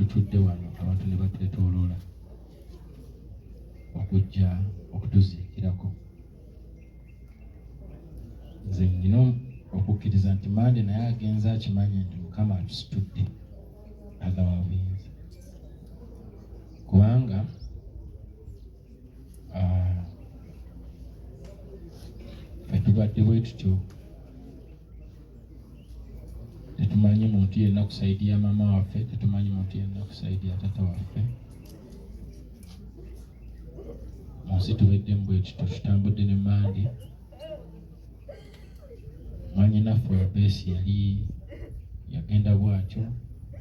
tutudde wano abantu ne batwetooloola okujja okutuziikirako. Nze nina okukkiriza nti Mande naye agenza akimanye nti Mukama atusitudde agawa buyinza, kubanga ffe tubadde bwe tutyo. Tetumanyi muntu yenna kusaidia mama waffe, tetumanyi muntu yenna kusaidia tata waffe. Munsi tubeddemu bwe tutyo, tutambudde ne Mande. Mwanyi naffe Besi yali yagenda bwatyo,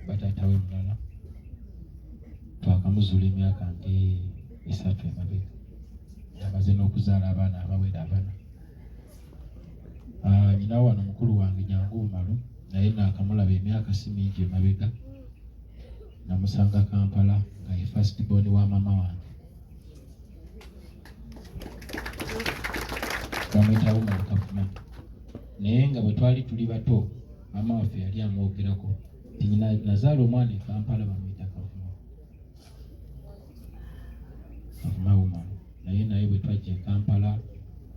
batatawe mulala twakamuzuula emyaka nga 3 emabega, amaze n'okuzaala abaana abawera 4. Nyina wano mukulu wange Nyangu Malu naye naakamulaba emyaka si mingi emabega, namusanga Kampala nga ye first born wa mama wange. Bamwitawo mu Kavuma, naye nga bwe twali tuli bato mama waffe yali amwogerako nti nyina nazaala omwana e Kampala bamwita Kavuma Woman. Naye bwe twajja e Kampala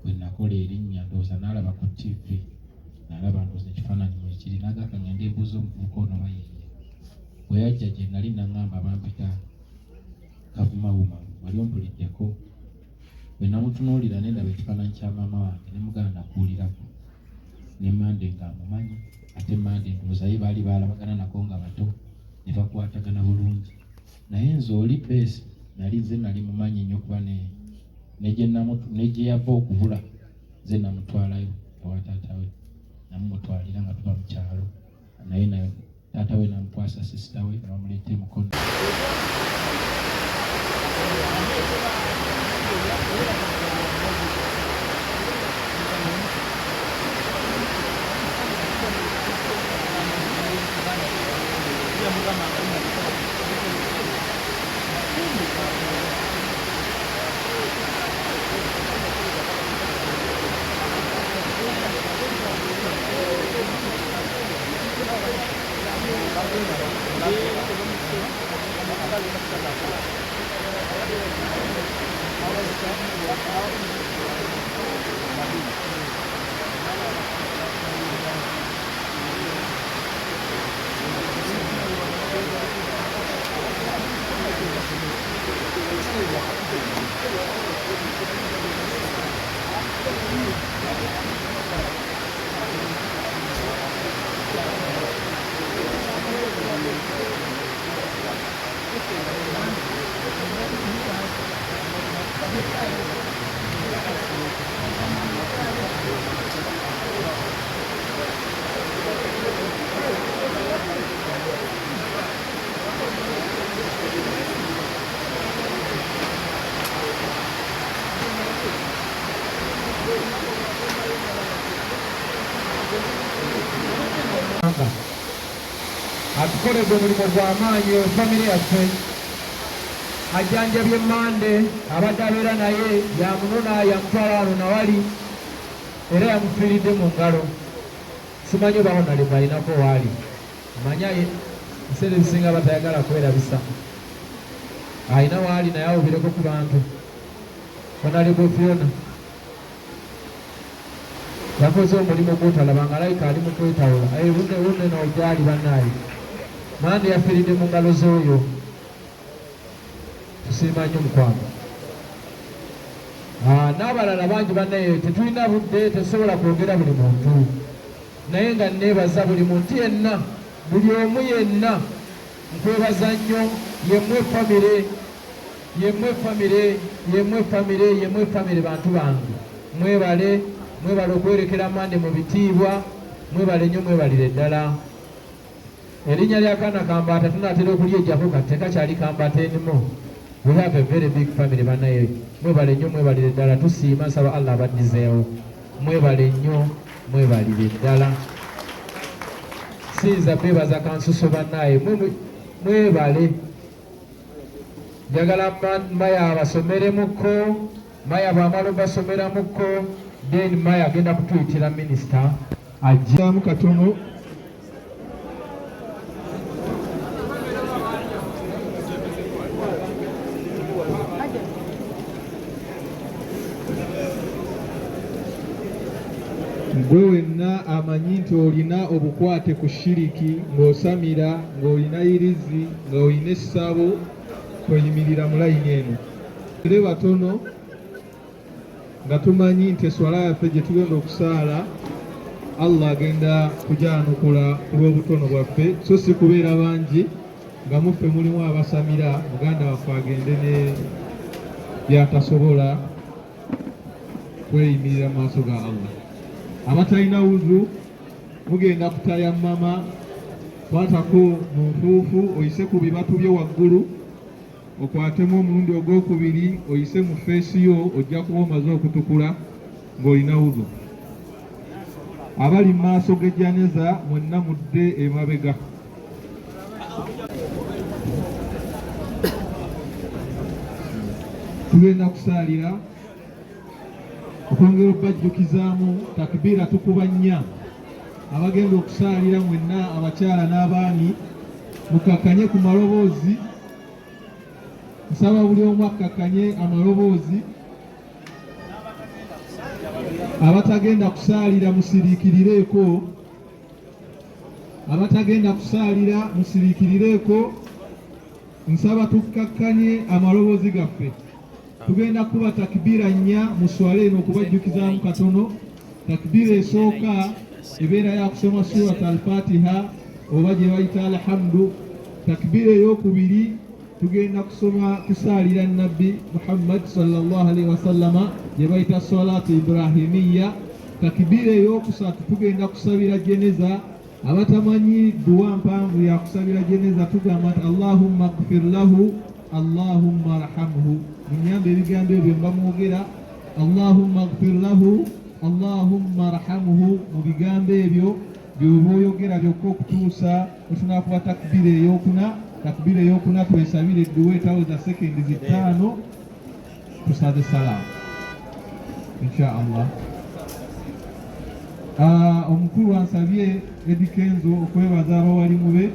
bwe nakola erinnya ndowooza n'alaba ku TV, n'alaba ndowooza ekifaananyi mwekiri, n'agamba ngende ebuuza omuvubuka ono bayeye. Bwe yajja gye nali n'aŋŋamba bampita Kavuma Woman, wali ompuliddeko. Bwe namutunuulira ne ndaba ekifaananyi kya maama wange ne muganda nakuwulirako. Ne Mande nga amumanyi, ate Mande ndowooza ye baali baalabagana nako nga bato ne bakwatagana bulungi. Naye nze oli Besi nali mumanyi nnyo kuba ne gye yava okubula nze namutwalayo ewa taata we, namumutwalira nga tuba mu kyalo, naye taata we namukwasa sisita we bamuleeta emukono. Atukoledde omulimu gw'amaanyi famire yaffe, ajjanjabye Mande, abadde abeera naye yamunona yamutwala wano nawali era yamufiiridde mu ngalo. Simanyi oba Honorable alinako waali, manya ebiseera ebisinga batayagala kwerabisa, alina waali naye awubireko ku bantu. Honorable Fiona yakoze omulimu gw'otalabanga alayika ali mu kwetawula. Bunne n'ogyali bannaayi, Mande yafiiridde mu ngalo z'oyo. Tusiima nnyo mukwano. N'abalala bangi bannaye, tetulina budde, tesobola kwogera buli muntu, naye nga neebaza buli muntu yenna, buli omu yenna. Nkwebaza nnyo, yemmwe famire bantu bange. Mwebale okwerekera Mande mu bitiibwa, mwebale nnyo, mwebalire ddala. Erinnya lya kaana Kambaata tunaatera okulyejjako kati tekakyali Kambaata enimu. We have a very big family bannaye. Mwebale nnyo, mwebalire ddala. Tusiima, nsaba Allah abaddizeewo. Mwebale nnyo, mwebalire ddala. Siyinza beebaza kansuso bannaye, mwebale. Njagala Maya abasomeremuko, Maya bw'amala basomeramuko, then Maya agenda kutuyitira minisita ajjamu katono. gwe wenna amanyi nti olina obukwate ku shiriki ng'osamira ng'olina irizi ng'olina essabo kweyimirira mu layini eno. Ere batono nga tumanyi nti eswala yaffe gye tugenda okusaala Allah agenda kujanukula ku lw'obutono bwaffe, so si kubeera bangi nga muffe mulimu abasamira muganda waffe agende ne byatasobola kweyimirira mu maaso ga Allah. Abatalina wuzu mugenda kutayammama, kwatako mu nfuufu oyise ku bibatu bye waggulu, okwatemu omulundi ogwokubiri oyise mu feesi yo, ojja kuba omaze okutukula ng'olina wuzu. Abali mu maaso g'ejjaneza mwenna mudde emabega. Tugenda kusaalira okwongera okubajjukizaamu takbiira tukuba nnya. Abagenda okusaalira mwenna abakyala n'abaami mukakkanye ku maloboozi. Nsaba buli omu akakkanye amaloboozi. Abatagenda kusaalira musiriikirireeko. Abatagenda kusaalira musiriikirireeko. Nsaba tukkakkanye amaloboozi gaffe. Tugenda kuba takbiira nnya mu swala eno okubajjukizaamu katono. Takbiira esooka ebeera ya kusoma surat al-Fatiha oba gye bayita alhamdu. Takbiira ey'okubiri tugenda kusaalira Nabbi Muhammad sallallahu alaihi wasallama gye bayita salatu ibrahimiya. Takbiira ey'okusatu tugenda kusabira jeneza. Abatamanyi duwa mpanvu ya kusabira jeneza tugamba nti Allahumma ighfir lahu Allahumma arhamhu. Munyambe ebigambo ebyo mba mwogera Allahumma ighfir lahu Allahumma arhamhu. Mu bigambo ebyo by'oba oyogera byokka okutuusa wetunakuba takbiira ey'okuna. Takbiira ey'okuna twesabire edduwa etaweza sekendi 5 tusaze salaamu insha Allah. Omukulu ansabye Eddie Kenzo okwebaza abawalimu be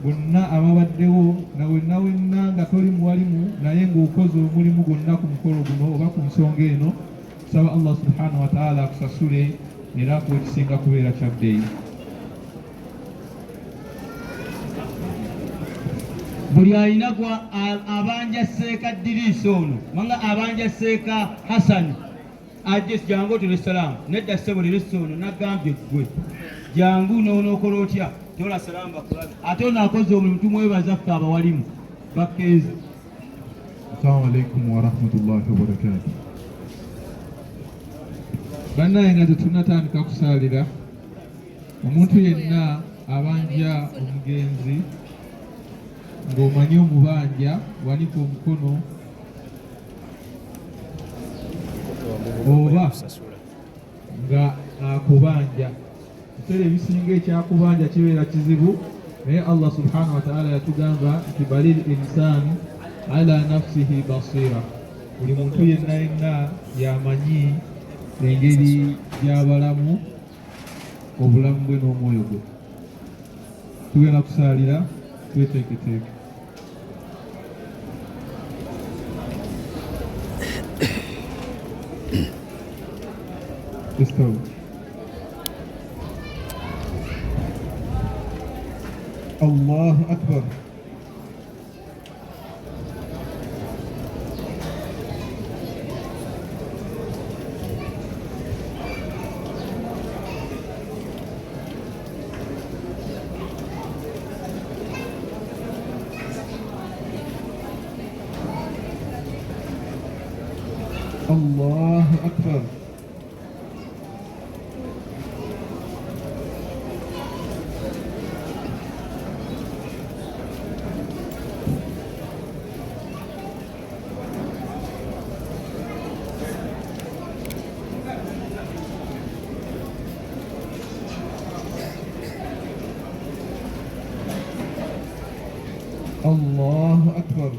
bonna ababaddewo na wenna nga toli muwalimu naye ng'okoze omulimu gwonna ku mukolo guno oba ku nsonga eno. Tusaba Allah subhanahu wa ta'ala akusasule era akuwa ekisinga kubeera kyabbeeyi. Buli alina abanja Seeka Diriisa ono manga abanja Seeka Hassan ajje jangu otule salaamu. Nedda ssebo Diriisa ono nagambye ggwe jangu n'onookola otya tola salaamu bakulabe ate ono akoze omulimu tumwebaza ffe abawalimu bakkeezi. Assalamu alaikum wa rahmatullahi wa barakatuh. Bannaye nga tetunnatandika kusaalira, omuntu yenna abanja omugenzi ng'omanyi omubanja wanika omukono oba nga akubanja. Ebiseera ebisinga ekyakubanja kibeera kizibu, naye Allah subhanahu wa ta'ala yatugamba nti balil insani ala nafsihi basira. Buli muntu yenna yamanyi engeri gy'abalamu obulamu bwe n'omwoyo gwe. Tugenda kusaalira tweteeketeeke. استووا. الله أكبر. الله أكبر. الله أكبر.